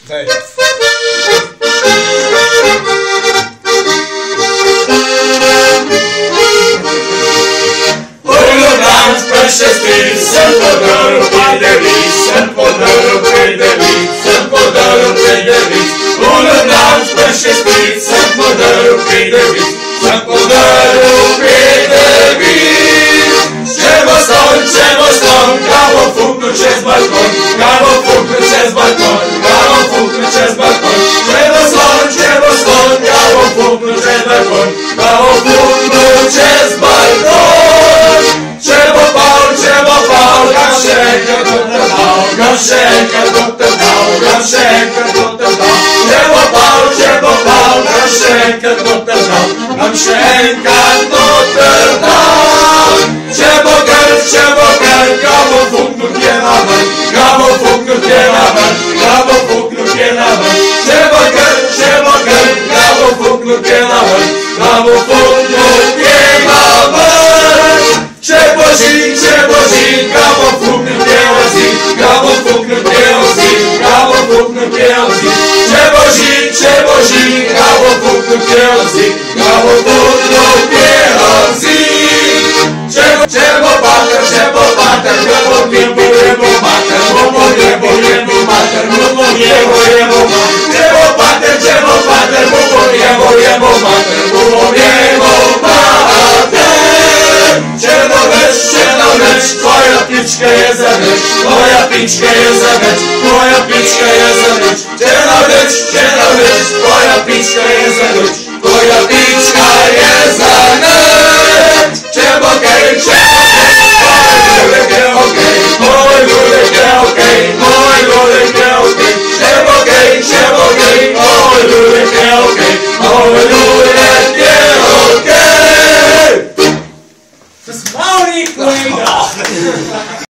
Daj. Ulunac prešestý, jsem podarujte víc, jsem podarujte víc, jsem podarujte víc. Ulunac prešestý, jsem podarujte víc, jsem podarujte víc. Čevo ston, kámo fuknu čez balkon, kámo fuknu čez balkon, kámo fuknu čez balkon. Čevo ston, kámo fuknu čez balkon, kámo fuknu čez balkon. Čevo pal, gavšenka dotrhal, gavšenka dotrhal, gavšenka dotrhal. Čevo pal, gavšenka dotrhal, gavšenka dotrhal. Čevo grd, kámo fuknut je na vrch, kámo fuknut je na vrch, kámo fuknut je na vrch. Čevo grd, kámo fuknut je na vrch, kámo fuknut je na vrch. Čevo ží, kámo fuknut je ozí, kámo fuknut je ozí, kámo fuknut je ozí. Čevo ží, kámo fuknut je ozí, kámo fuknut je ozí. Čevo pater, jebo mater, bobo jebo mater, bobo jebo mater. Čevo pater, bobo jebo mater, bobo jebo mater. Černoveš, tvoja pička je za več, tvoja pička je za več, tvoja pička je za več. Černoveš, tvoja pička je za več, tvoja pička je za več. Čebo gej, moj lulek je okej, moj lulek je okej. Čebo gej, moj lulek je okej, moj lulek je okej. Das Mauli, kolega!